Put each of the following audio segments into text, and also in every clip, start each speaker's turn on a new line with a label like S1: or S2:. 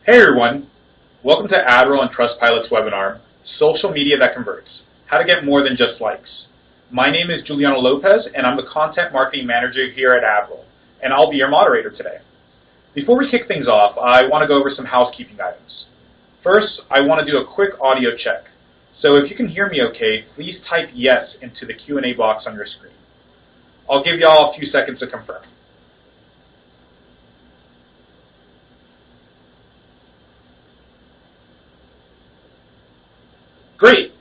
S1: Hey everyone, welcome to Adroll and Trustpilot's webinar, Social Media That Converts, How to Get More Than Just Likes. My name is Juliano Lopez and I'm the Content Marketing Manager here at Adroll, and I'll be your moderator today. Before we kick things off, I want to go over some housekeeping items. First, I want to do a quick audio check. So if you can hear me okay, please type yes into the Q&A box on your screen. I'll give y'all a few seconds to confirm. Great.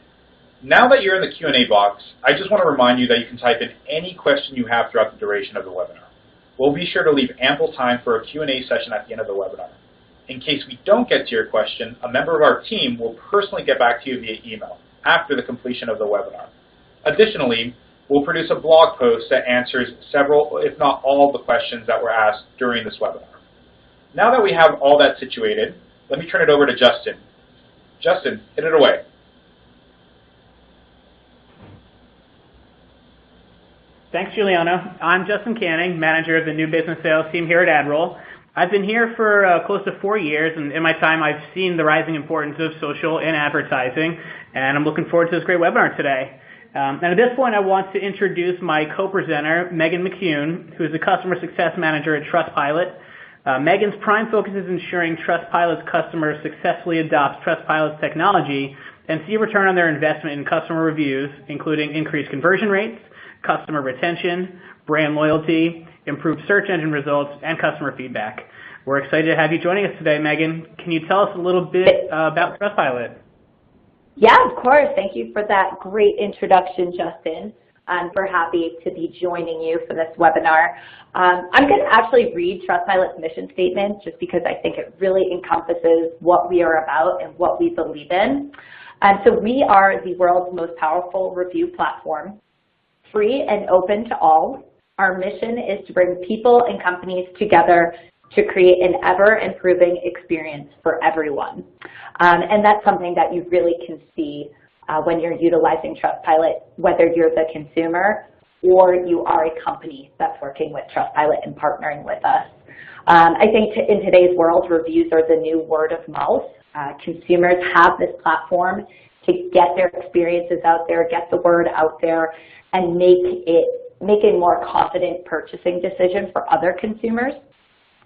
S1: Now that you're in the Q&A box, I just want to remind you that you can type in any question you have throughout the duration of the webinar. We'll be sure to leave ample time for a Q&A session at the end of the webinar. In case we don't get to your question, a member of our team will personally get back to you via email after the completion of the webinar. Additionally, we'll produce a blog post that answers several, if not all, the questions that were asked during this webinar. Now that we have all that situated, let me turn it over to Justin. Justin, hit it away.
S2: Thanks, Juliano. I'm Justin Canning, manager of the new business sales team here at Adroll. I've been here for close to 4 years, and in my time I've seen the rising importance of social and advertising, and I'm looking forward to this great webinar today. And at this point I want to introduce my co-presenter, Megan McCune, who is the customer success manager at Trustpilot. Megan's prime focus is ensuring Trustpilot's customers successfully adopt Trustpilot's technology and see a return on their investment in customer reviews, including increased conversion rates, customer retention, brand loyalty, improved search engine results, and customer feedback. We're excited to have you joining us today, Megan. Can you tell us a little bit about Trustpilot?
S3: Yeah, of course. Thank you for that great introduction, Justin. We're happy to be joining you for this webinar. I'm going to actually read Trustpilot's mission statement just because I think it really encompasses what we are about and what we believe in. So we are the world's most powerful review platform, free and open to all. Our mission is to bring people and companies together to create an ever-improving experience for everyone. And that's something that you really can see when you're utilizing Trustpilot, whether you're the consumer or you are a company that's working with Trustpilot and partnering with us. I think in today's world, reviews are the new word of mouth. Consumers have this platform to get their experiences out there, get the word out there, and make a more confident purchasing decision for other consumers.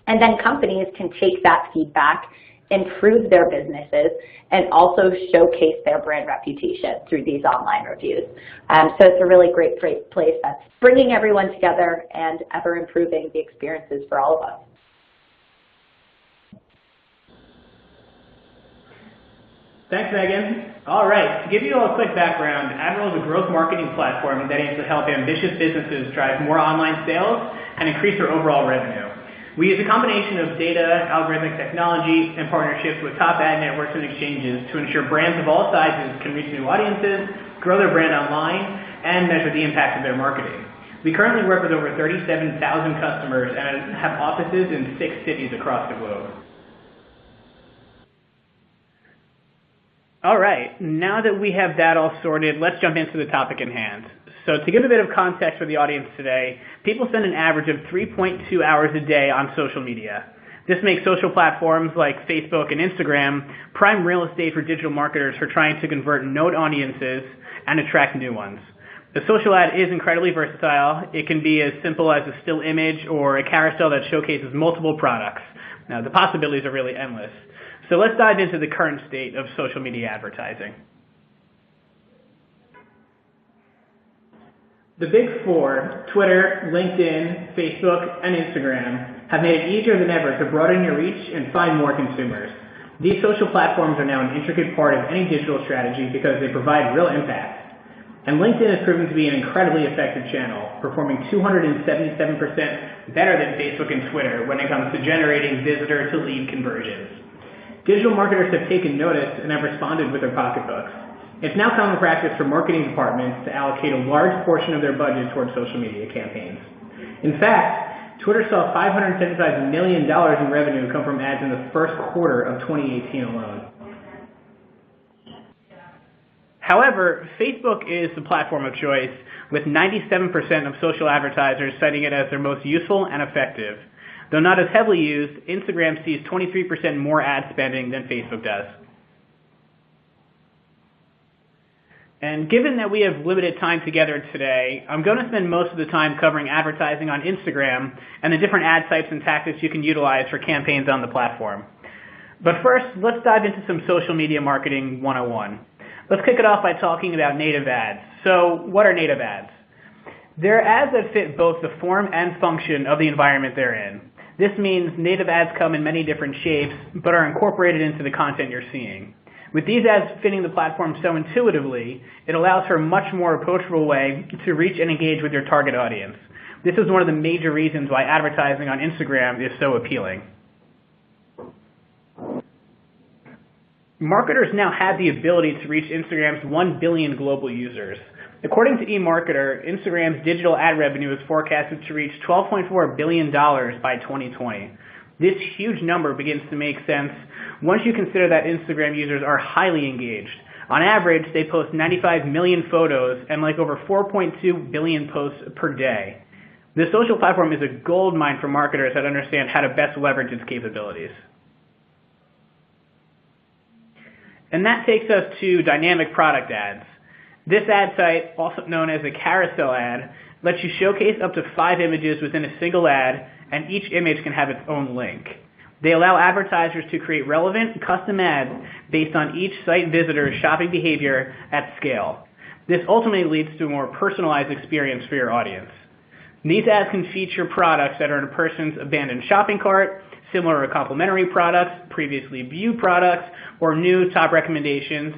S3: And then companies can take that feedback, improve their businesses, and also showcase their brand reputation through these online reviews. So it's a really great place that's bringing everyone together and ever improving the experiences for all of us.
S2: Thanks, Megan. All right, to give you all a quick background, Adroll is a growth marketing platform that aims to help ambitious businesses drive more online sales and increase their overall revenue. We use a combination of data, algorithmic technology, and partnerships with top ad networks and exchanges to ensure brands of all sizes can reach new audiences, grow their brand online, and measure the impact of their marketing. We currently work with over 37,000 customers and have offices in 6 cities across the globe. All right, now that we have that all sorted, let's jump into the topic in hand. So to give a bit of context for the audience today, people spend an average of 3.2 hours a day on social media. This makes social platforms like Facebook and Instagram prime real estate for digital marketers for trying to convert known audiences and attract new ones. The social ad is incredibly versatile. It can be as simple as a still image or a carousel that showcases multiple products. Now, the possibilities are really endless. So let's dive into the current state of social media advertising. The big four, Twitter, LinkedIn, Facebook, and Instagram, have made it easier than ever to broaden your reach and find more consumers. These social platforms are now an intricate part of any digital strategy because they provide real impact. And LinkedIn has proven to be an incredibly effective channel, performing 277% better than Facebook and Twitter when it comes to generating visitor to lead conversions. Digital marketers have taken notice and have responded with their pocketbooks. It's now common practice for marketing departments to allocate a large portion of their budget towards social media campaigns. In fact, Twitter saw $575 million in revenue come from ads in the first quarter of 2018 alone. However, Facebook is the platform of choice, with 97% of social advertisers citing it as their most useful and effective. Though not as heavily used, Instagram sees 23% more ad spending than Facebook does. And given that we have limited time together today, I'm going to spend most of the time covering advertising on Instagram and the different ad types and tactics you can utilize for campaigns on the platform. But first, let's dive into some social media marketing 101. Let's kick it off by talking about native ads. So what are native ads? They're ads that fit both the form and function of the environment they're in. This means native ads come in many different shapes, but are incorporated into the content you're seeing. With these ads fitting the platform so intuitively, it allows for a much more approachable way to reach and engage with your target audience. This is one of the major reasons why advertising on Instagram is so appealing. Marketers now have the ability to reach Instagram's 1 billion global users. According to eMarketer, Instagram's digital ad revenue is forecasted to reach $12.4 billion by 2020. This huge number begins to make sense once you consider that Instagram users are highly engaged. On average, they post 95 million photos and like over 4.2 billion posts per day. The social platform is a goldmine for marketers that understand how to best leverage its capabilities. And that takes us to dynamic product ads. This ad type, also known as a carousel ad, lets you showcase up to 5 images within a single ad, and each image can have its own link. They allow advertisers to create relevant, custom ads based on each site visitor's shopping behavior at scale. This ultimately leads to a more personalized experience for your audience. These ads can feature products that are in a person's abandoned shopping cart, similar or complementary products, previously viewed products, or new top recommendations.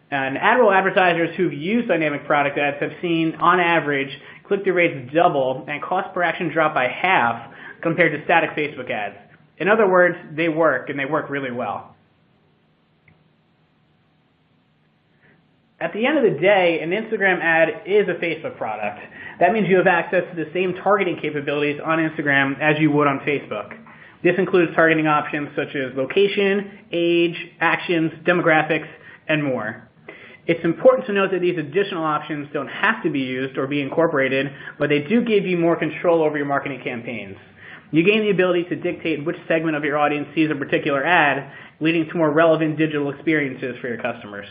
S2: And Adroll advertisers who've used dynamic product ads have seen, on average, click-through rates double and cost per action drop by half compared to static Facebook ads. In other words, they work, and they work really well. At the end of the day, an Instagram ad is a Facebook product. That means you have access to the same targeting capabilities on Instagram as you would on Facebook. This includes targeting options such as location, age, actions, demographics, and more. It's important to note that these additional options don't have to be used or be incorporated, but they do give you more control over your marketing campaigns. You gain the ability to dictate which segment of your audience sees a particular ad, leading to more relevant digital experiences for your customers.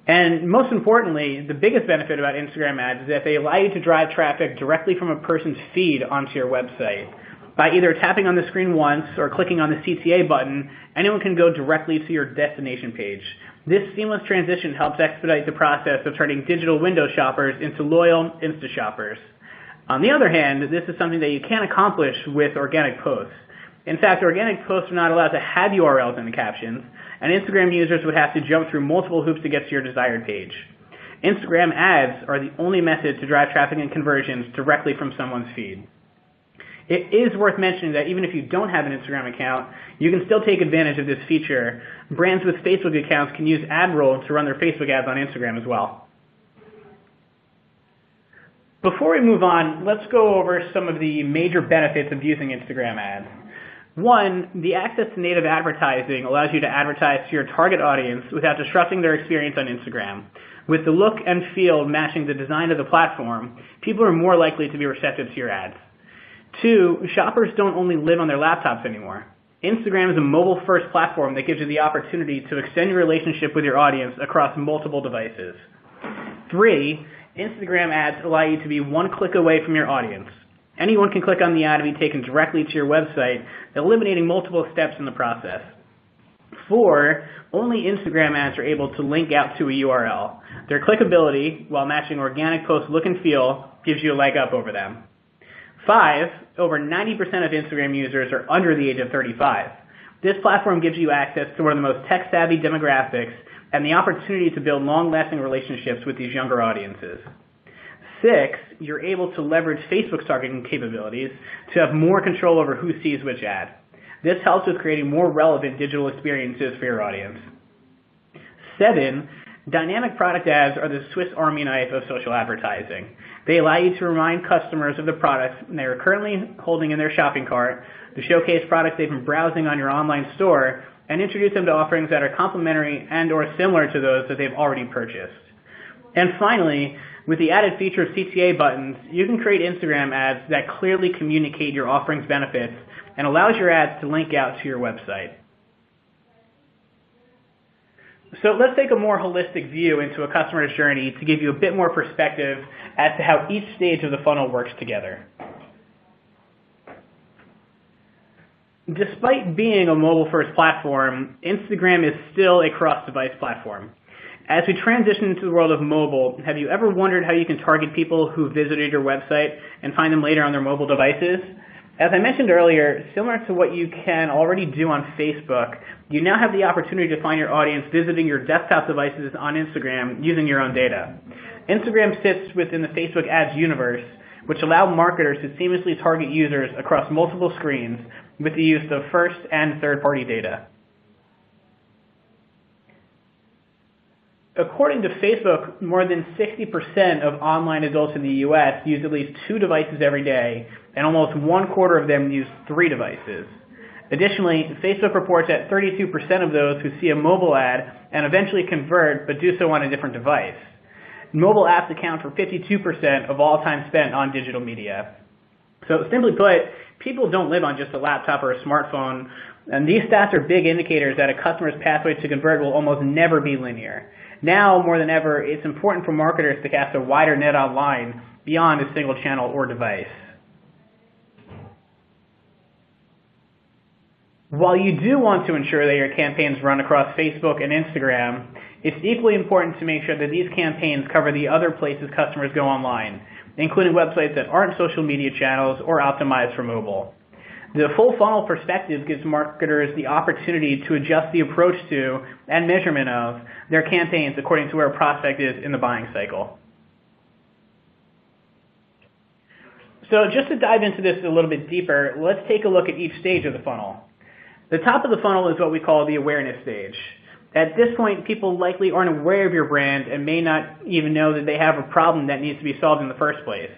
S2: And most importantly, the biggest benefit about Instagram ads is that they allow you to drive traffic directly from a person's feed onto your website. By either tapping on the screen once or clicking on the CTA button, anyone can go directly to your destination page. This seamless transition helps expedite the process of turning digital window shoppers into loyal Insta shoppers. On the other hand, this is something that you can't accomplish with organic posts. In fact, organic posts are not allowed to have URLs in the captions, and Instagram users would have to jump through multiple hoops to get to your desired page. Instagram ads are the only method to drive traffic and conversions directly from someone's feed. It is worth mentioning that even if you don't have an Instagram account, you can still take advantage of this feature. Brands with Facebook accounts can use Adroll to run their Facebook ads on Instagram as well. Before we move on, let's go over some of the major benefits of using Instagram ads. One, the access to native advertising allows you to advertise to your target audience without disrupting their experience on Instagram. With the look and feel matching the design of the platform, people are more likely to be receptive to your ads. Two, shoppers don't only live on their laptops anymore. Instagram is a mobile-first platform that gives you the opportunity to extend your relationship with your audience across multiple devices. Three, Instagram ads allow you to be one click away from your audience. Anyone can click on the ad and be taken directly to your website, eliminating multiple steps in the process. Four, only Instagram ads are able to link out to a URL. Their clickability, while matching organic post look and feel, gives you a leg up over them. 5, over 90% of Instagram users are under the age of 35. This platform gives you access to one of the most tech-savvy demographics and the opportunity to build long-lasting relationships with these younger audiences. 6, you're able to leverage Facebook's targeting capabilities to have more control over who sees which ad. This helps with creating more relevant digital experiences for your audience. 7, dynamic product ads are the Swiss Army knife of social advertising. They allow you to remind customers of the products they are currently holding in their shopping cart, to showcase products they've been browsing on your online store, and introduce them to offerings that are complementary and or similar to those that they've already purchased. And finally, with the added feature of CTA buttons, you can create Instagram ads that clearly communicate your offering's benefits and allows your ads to link out to your website. So let's take a more holistic view into a customer's journey to give you a bit more perspective as to how each stage of the funnel works together. Despite being a mobile-first platform, Instagram is still a cross-device platform. As we transition into the world of mobile, have you ever wondered how you can target people who visited your website and find them later on their mobile devices? As I mentioned earlier, similar to what you can already do on Facebook, you now have the opportunity to find your audience visiting your desktop devices on Instagram using your own data. Instagram sits within the Facebook ads universe, which allow marketers to seamlessly target users across multiple screens with the use of first and third-party data. According to Facebook, more than 60% of online adults in the U.S. use at least 2 devices every day, and almost 1/4 of them use 3 devices. Additionally, Facebook reports that 32% of those who see a mobile ad and eventually convert but do so on a different device. Mobile apps account for 52% of all time spent on digital media. So simply put, people don't live on just a laptop or a smartphone, and these stats are big indicators that a customer's pathway to convert will almost never be linear. Now, more than ever, it's important for marketers to cast a wider net online beyond a single channel or device. While you do want to ensure that your campaigns run across Facebook and Instagram, it's equally important to make sure that these campaigns cover the other places customers go online, including websites that aren't social media channels or optimized for mobile. The full funnel perspective gives marketers the opportunity to adjust the approach to and measurement of their campaigns according to where a prospect is in the buying cycle. So just to dive into this a little bit deeper, let's take a look at each stage of the funnel. The top of the funnel is what we call the awareness stage. At this point, people likely aren't aware of your brand and may not even know that they have a problem that needs to be solved in the first place.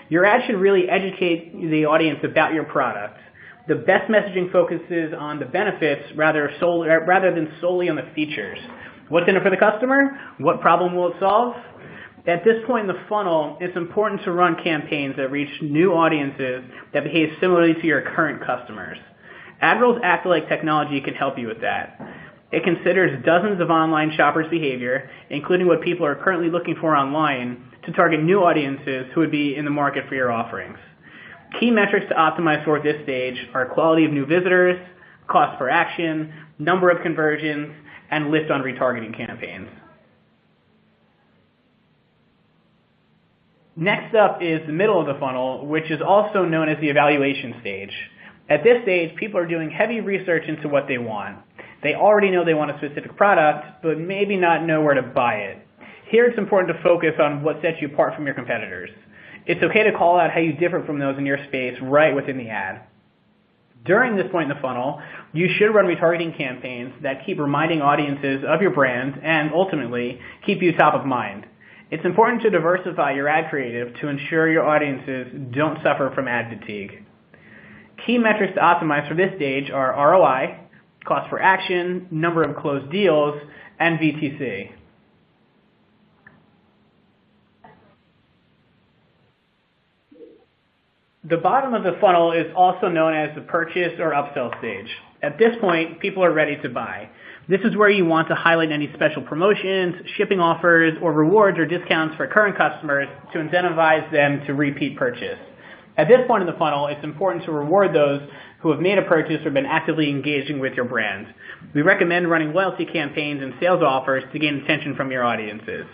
S2: Your ad should really educate the audience about your product. The best messaging focuses on the benefits rather than solely on the features. What's in it for the customer? What problem will it solve? At this point in the funnel, it's important to run campaigns that reach new audiences that behave similarly to your current customers. Adroll's Act-Alike technology can help you with that. It considers dozens of online shoppers' behavior, including what people are currently looking for online, to target new audiences who would be in the market for your offerings. Key metrics to optimize for at this stage are quality of new visitors, cost per action, number of conversions, and lift on retargeting campaigns. Next up is the middle of the funnel, which is also known as the evaluation stage. At this stage, people are doing heavy research into what they want. They already know they want a specific product, but maybe not know where to buy it. Here it's important to focus on what sets you apart from your competitors. It's okay to call out how you differ from those in your space right within the ad. During this point in the funnel, you should run retargeting campaigns that keep reminding audiences of your brand and ultimately keep you top of mind. It's important to diversify your ad creative to ensure your audiences don't suffer from ad fatigue. Key metrics to optimize for this stage are ROI, cost per action, number of closed deals, and VTC. The bottom of the funnel is also known as the purchase or upsell stage. At this point, people are ready to buy. This is where you want to highlight any special promotions, shipping offers, or rewards or discounts for current customers to incentivize them to repeat purchase. At this point in the funnel, it's important to reward those who have made a purchase or been actively engaging with your brand. We recommend running loyalty campaigns and sales offers to gain attention from your audiences.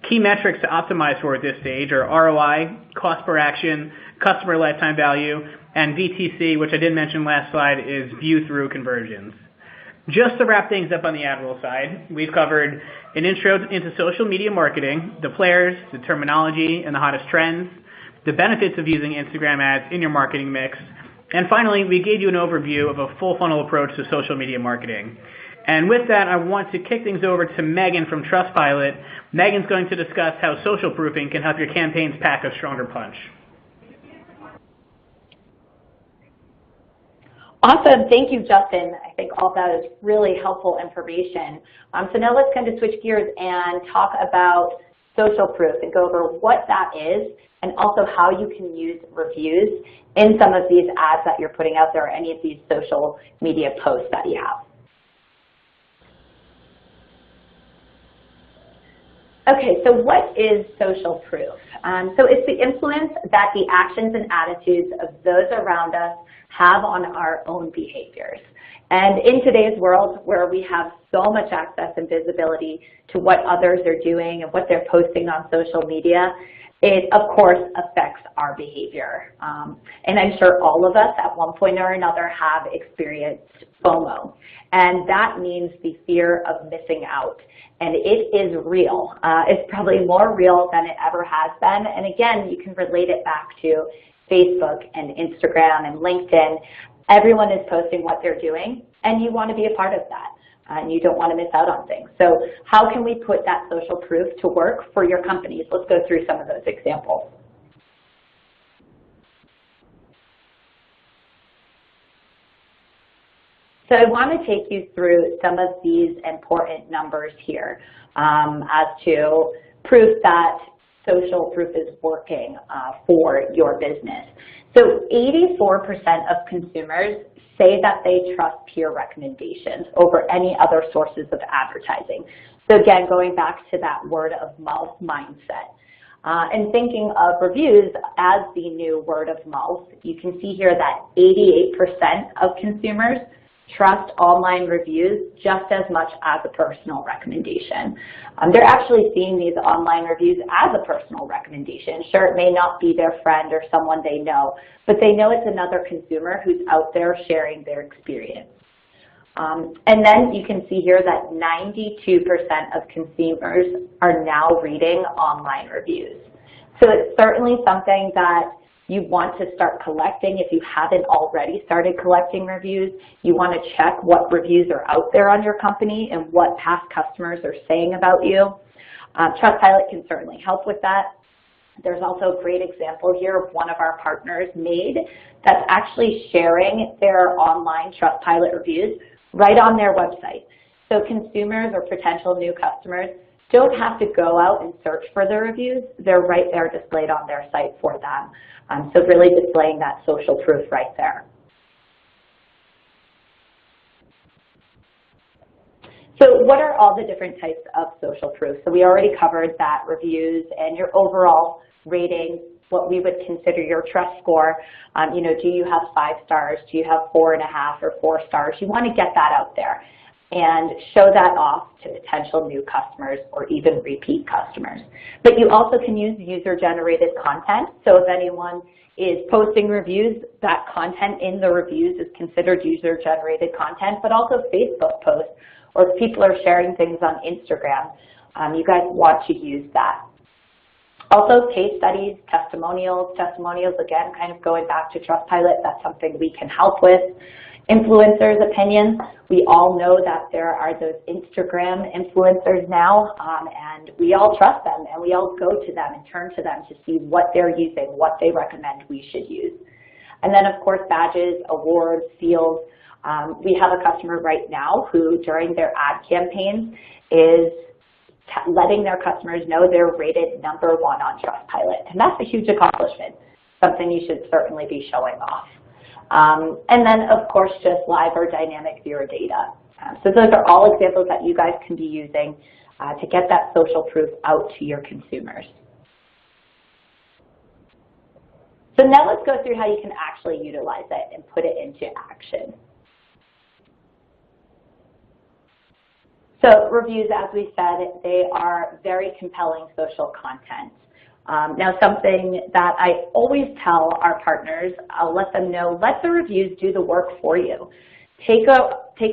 S2: Key metrics to optimize for at this stage are ROI, cost per action, customer lifetime value, and VTC, which I did mention last slide, is view-through conversions. Just to wrap things up on the Adroll side, we've covered an intro into social media marketing, the players, the terminology, and the hottest trends, the benefits of using Instagram ads in your marketing mix, and finally, we gave you an overview of a full funnel approach to social media marketing. And with that, I want to kick things over to Megan from Trustpilot. Megan's going to discuss how social proofing can help your campaigns pack a stronger punch.
S3: Awesome. Thank you, Justin. I think all that is really helpful information. So now let's kind of switch gears and talk about social proof and go over what that is and also how you can use reviews in some of these ads that you're putting out there or any of these social media posts that you have. Okay, so what is social proof? So it's the influence that the actions and attitudes of those around us have on our own behaviors. And in today's world where we have so much access and visibility to what others are doing and what they're posting on social media, it of course affects our behavior. And I'm sure all of us at one point or another have experienced FOMO. And that means the fear of missing out. And it is real. It's probably more real than it ever has been. And again, you can relate it back to Facebook and Instagram and LinkedIn. Everyone is posting what they're doing, and you want to be a part of that. And you don't want to miss out on things. So how can we put that social proof to work for your companies? Let's go through some of those examples. So I want to take you through some of these important numbers here as to proof that social proof is working for your business. So 84% of consumers say that they trust peer recommendations over any other sources of advertising. So again, going back to that word of mouth mindset. And thinking of reviews as the new word of mouth, you can see here that 88% of consumers trust online reviews just as much as a personal recommendation. They're actually seeing these online reviews as a personal recommendation. Sure, it may not be their friend or someone they know, but they know it's another consumer who's out there sharing their experience. And then you can see here that 92% of consumers are now reading online reviews. So it's certainly something that you want to start collecting. If you haven't already started collecting reviews, you want to check what reviews are out there on your company and what past customers are saying about you. Trustpilot can certainly help with that. There's also a great example here of one of our partners, Made, that's actually sharing their online Trustpilot reviews right on their website. So consumers or potential new customers don't have to go out and search for the reviews. They're right there displayed on their site for them. So really displaying that social proof right there. So what are all the different types of social proof? So we already covered that reviews and your overall rating, what we would consider your trust score. You know, do you have 5 stars? Do you have 4.5 or 4 stars? You want to get that out there and show that off to potential new customers or even repeat customers. But you also can use user-generated content. So if anyone is posting reviews, that content in the reviews is considered user-generated content, but also Facebook posts, or if people are sharing things on Instagram, you guys want to use that. Also, case studies, testimonials. Testimonials, again, kind of going back to Trustpilot, that's something we can help with. Influencers' opinions. We all know that there are those Instagram influencers now, and we all trust them, and we all go to them and turn to them to see what they're using, what they recommend we should use. And then, of course, badges, awards, seals. We have a customer right now who, during their ad campaigns, is letting their customers know they're rated #1 on Trustpilot. And that's a huge accomplishment, something you should certainly be showing off. And then, of course, just live or dynamic viewer data. So those are all examples that you guys can be using to get that social proof out to your consumers. So now let's go through how you can actually utilize it and put it into action. So reviews, as we said, they are very compelling social content. Now, something that I always tell our partners, I'll let them know, let the reviews do the work for you. Take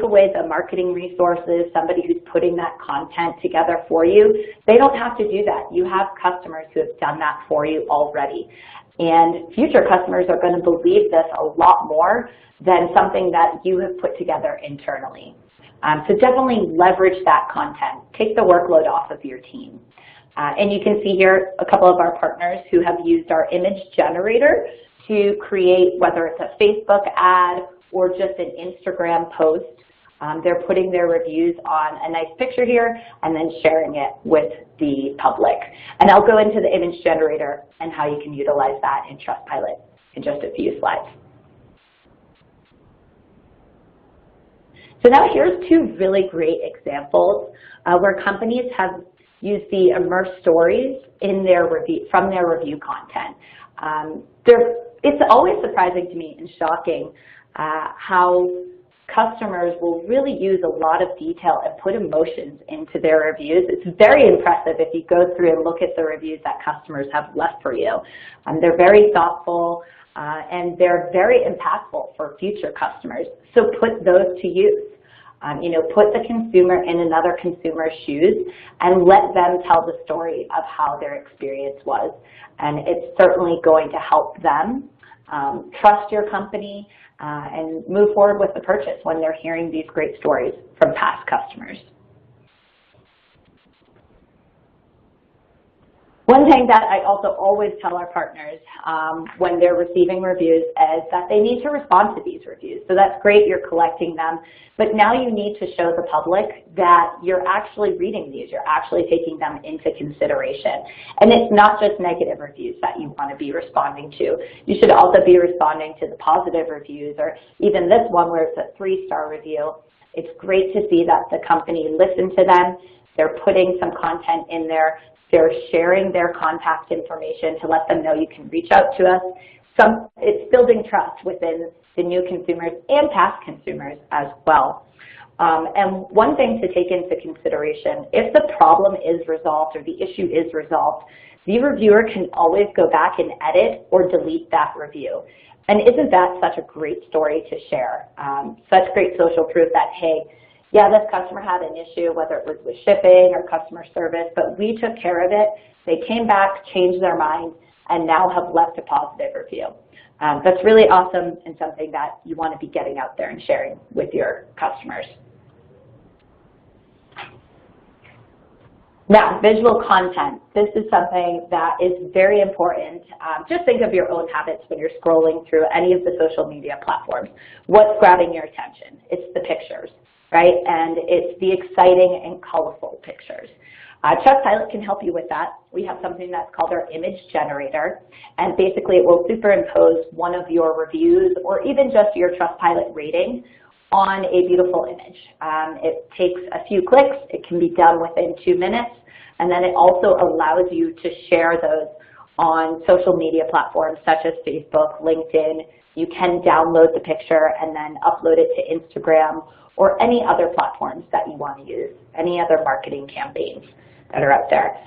S3: away the marketing resources, somebody who's putting that content together for you. They don't have to do that. You have customers who have done that for you already. And future customers are going to believe this a lot more than something that you have put together internally. So definitely leverage that content. Take the workload off of your team. And you can see here a couple of our partners who have used our image generator to create, whether it's a Facebook ad or just an Instagram post, They're putting their reviews on a nice picture here and then sharing it with the public. And I'll go into the image generator and how you can utilize that in Trustpilot in just a few slides. So now here's two really great examples where companies have used the immersed stories in their from their review content. It's always surprising to me and shocking how customers will really use a lot of detail and put emotions into their reviews. It's very impressive if you go through and look at the reviews that customers have left for you. They're very thoughtful and they're very impactful for future customers. So put those to use. Put the consumer in another consumer's shoes and let them tell the story of how their experience was. And it's certainly going to help them trust your company and move forward with the purchase when they're hearing these great stories from past customers. One thing that I also always tell our partners when they're receiving reviews is that they need to respond to these reviews. So that's great, you're collecting them, but now you need to show the public that you're actually reading these, you're actually taking them into consideration. And it's not just negative reviews that you want to be responding to. You should also be responding to the positive reviews, or even this one where it's a 3-star review. It's great to see that the company listened to them, they're putting some content in there, they're sharing their contact information to let them know you can reach out to us. It's building trust within the new consumers and past consumers as well. And one thing to take into consideration, if the problem is resolved or the issue is resolved, the reviewer can always go back and edit or delete that review. And isn't that such a great story to share? Such great social proof that, hey, yeah, this customer had an issue, whether it was with shipping or customer service, but we took care of it. They came back, changed their mind, and now have left a positive review. That's really awesome and something that you want to be getting out there and sharing with your customers. Now, visual content. This is something that is very important. Just think of your own habits when you're scrolling through any of the social media platforms. What's grabbing your attention? It's the pictures, right? And it's the exciting and colorful pictures. Trustpilot can help you with that. We have something that's called our image generator, and basically it will superimpose one of your reviews or even just your Trustpilot rating on a beautiful image. It takes a few clicks. It can be done within 2 minutes, and then it also allows you to share those on social media platforms such as Facebook, LinkedIn. You can download the picture and then upload it to Instagram or any other platforms that you want to use, any other marketing campaigns that are out there.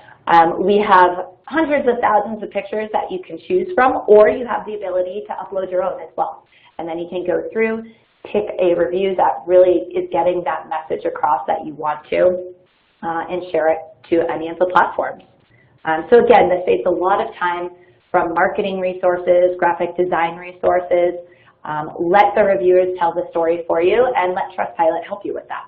S3: We have hundreds of thousands of pictures that you can choose from, or you have the ability to upload your own as well. And then you can go through, pick a review that really is getting that message across that you want to, and share it to any of the platforms. So again, this saves a lot of time from marketing resources, graphic design resources. Let the reviewers tell the story for you, and let Trustpilot help you with that.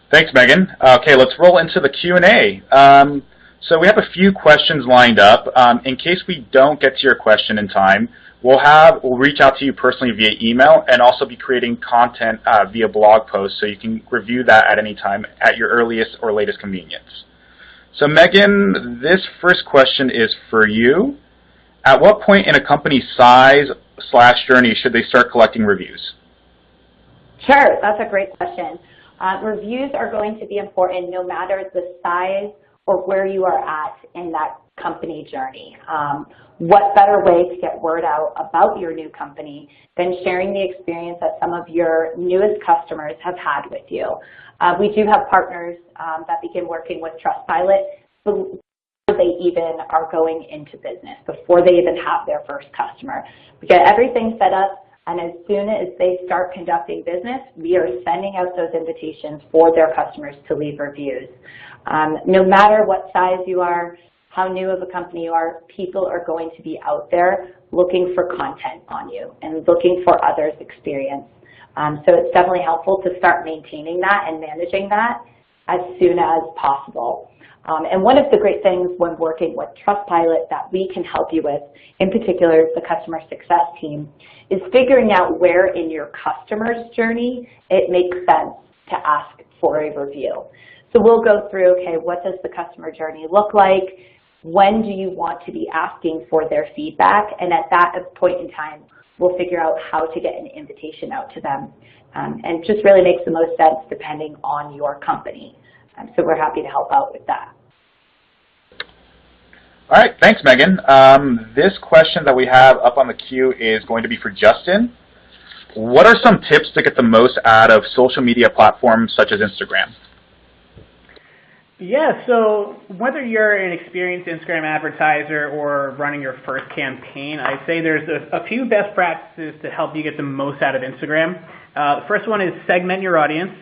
S1: Thanks, Megan. Okay, let's roll into the Q&A. So we have a few questions lined up. In case we don't get to your question in time, we'll reach out to you personally via email and also be creating content via blog posts, so you can review that at any time at your earliest or latest convenience. So Megan, this first question is for you. At what point in a company's size/journey should they start collecting reviews?
S3: Sure, that's a great question. Reviews are going to be important no matter the size or where you are at in that company journey. What better way to get word out about your new company than sharing the experience that some of your newest customers have had with you? We do have partners that begin working with Trustpilot before they even are going into business, before they even have their first customer. We get everything set up, and as soon as they start conducting business, we are sending out those invitations for their customers to leave reviews. No matter what size you are, how new of a company you are, people are going to be out there looking for content on you and looking for others' experience. So it's definitely helpful to start maintaining that and managing that as soon as possible. And one of the great things when working with Trustpilot that we can help you with, in particular the customer success team, is figuring out where in your customer's journey it makes sense to ask for a review. So we'll go through, okay, what does the customer journey look like? When do you want to be asking for their feedback? And at that point in time, we'll figure out how to get an invitation out to them. And just really makes the most sense depending on your company. So we're happy to help out with that.
S1: All right, thanks, Megan. This question that we have up on the queue is going to be for Justin. What are some tips to get the most out of social media platforms such as Instagram?
S2: Yeah, so whether you're an experienced Instagram advertiser or running your first campaign, I'd say there's a few best practices to help you get the most out of Instagram. The first one is segment your audience.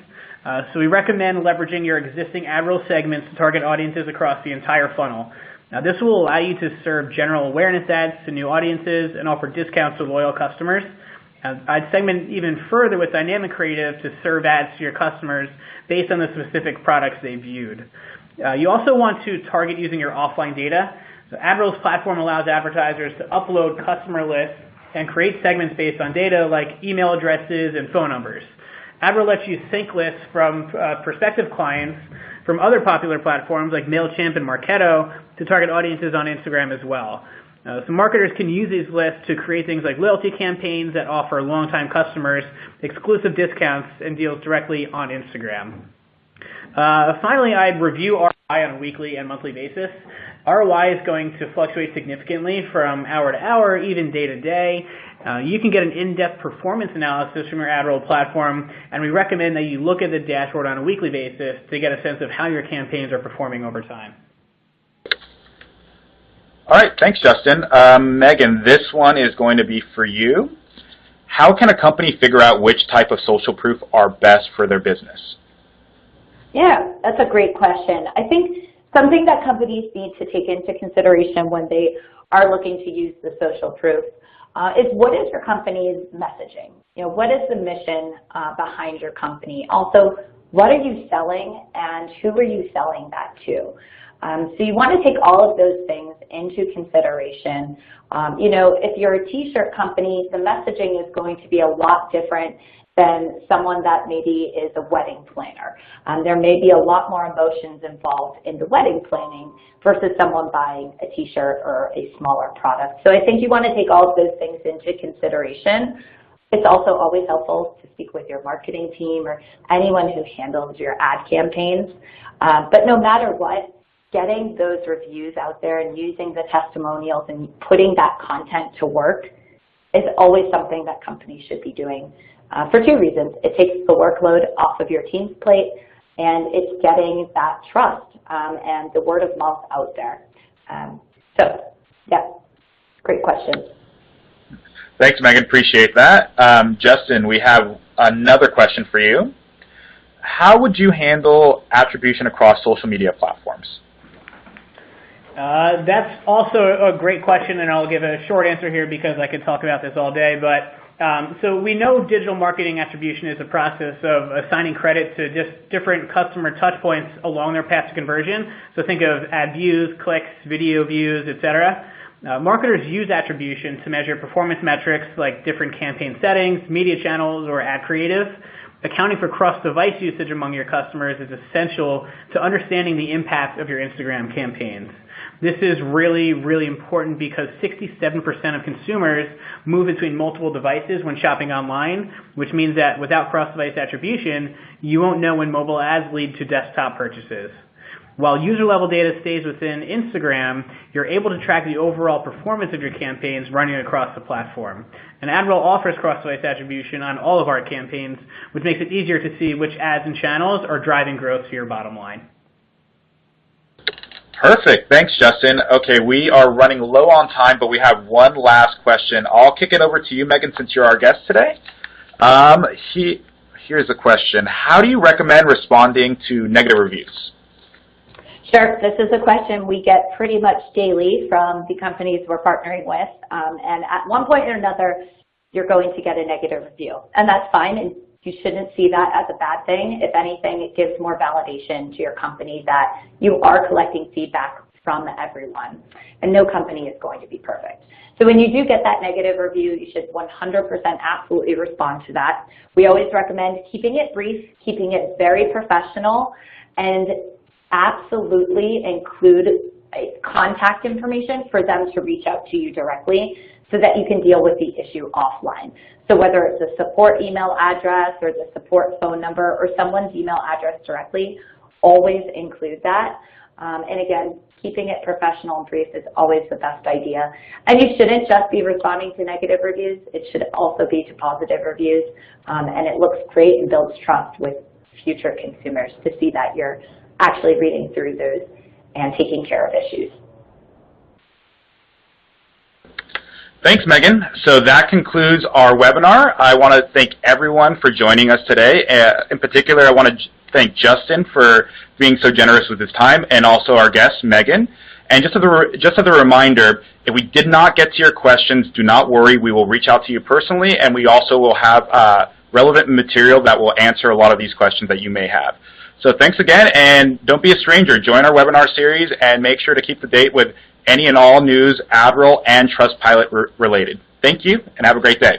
S2: So we recommend leveraging your existing Adroll segments to target audiences across the entire funnel. Now this will allow you to serve general awareness ads to new audiences and offer discounts to loyal customers. I'd segment even further with dynamic creative to serve ads to your customers based on the specific products they viewed. You also want to target using your offline data. So Adroll's platform allows advertisers to upload customer lists and create segments based on data like email addresses and phone numbers. Adroll lets you sync lists from prospective clients from other popular platforms like MailChimp and Marketo to target audiences on Instagram as well. So marketers can use these lists to create things like loyalty campaigns that offer longtime customers exclusive discounts and deals directly on Instagram. Finally, I'd review ROI on a weekly and monthly basis. ROI is going to fluctuate significantly from hour to hour, even day to day. You can get an in-depth performance analysis from your Adroll platform, and we recommend that you look at the dashboard on a weekly basis to get a sense of how your campaigns are performing over time.
S1: All right, thanks, Justin. Megan, this one is going to be for you. How can a company figure out which type of social proof are best for their business?
S3: Yeah, that's a great question. I think something that companies need to take into consideration when they are looking to use the social proof is what is your company's messaging? What is the mission behind your company? Also, what are you selling and who are you selling that to? So you want to take all of those things into consideration. If you're a t-shirt company, the messaging is going to be a lot different than someone that maybe is a wedding planner. There may be a lot more emotions involved in the wedding planning versus someone buying a t-shirt or a smaller product. So I think you want to take all of those things into consideration. It's also always helpful to speak with your marketing team or anyone who handles your ad campaigns. But no matter what, getting those reviews out there and using the testimonials and putting that content to work is always something that companies should be doing for two reasons. It takes the workload off of your team's plate, and it's getting that trust and the word of mouth out there. So, yeah, great question.
S1: Thanks, Megan. Appreciate that. Justin, we have another question for you. How would you handle attribution across social media platforms?
S2: That's also a great question, and I'll give a short answer here because I could talk about this all day. But so we know digital marketing attribution is a process of assigning credit to just different customer touch points along their path to conversion. So think of ad views, clicks, video views, etc. Marketers use attribution to measure performance metrics like different campaign settings, media channels, or ad creative. Accounting for cross-device usage among your customers is essential to understanding the impact of your Instagram campaigns. This is really, really important because 67% of consumers move between multiple devices when shopping online, which means that without cross-device attribution, you won't know when mobile ads lead to desktop purchases. While user-level data stays within Instagram, you're able to track the overall performance of your campaigns running across the platform. And Adroll offers cross-device attribution on all of our campaigns, which makes it easier to see which ads and channels are driving growth to your bottom line.
S1: Perfect. Thanks, Justin. Okay, we are running low on time, but we have one last question. I'll kick it over to you, Megan, since you're our guest today. Here's a question. How do you recommend responding to negative reviews?
S3: Sure. This is a question we get pretty much daily from the companies we're partnering with. And at one point or another, you're going to get a negative review. And that's fine. And You shouldn't see that as a bad thing. If anything, it gives more validation to your company that you are collecting feedback from everyone. And no company is going to be perfect. So when you do get that negative review, you should 100% absolutely respond to that. We always recommend keeping it brief, keeping it very professional, and absolutely include contact information for them to reach out to you directly so that you can deal with the issue offline. So whether it's a support email address or the support phone number or someone's email address directly, always include that. And again, keeping it professional and brief is always the best idea. And you shouldn't just be responding to negative reviews. It should also be to positive reviews. And it looks great and builds trust with future consumers to see that you're actually reading through those and taking care of issues.
S1: Thanks, Megan. So that concludes our webinar. I want to thank everyone for joining us today. In particular, I want to thank Justin for being so generous with his time, and also our guest, Megan. And just as a reminder, if we did not get to your questions, do not worry. We will reach out to you personally, and we also will have relevant material that will answer a lot of these questions that you may have. So thanks again, and don't be a stranger. Join our webinar series, and make sure to keep the date with any and all news, Adroll and Trustpilot related. Thank you, and have a great day.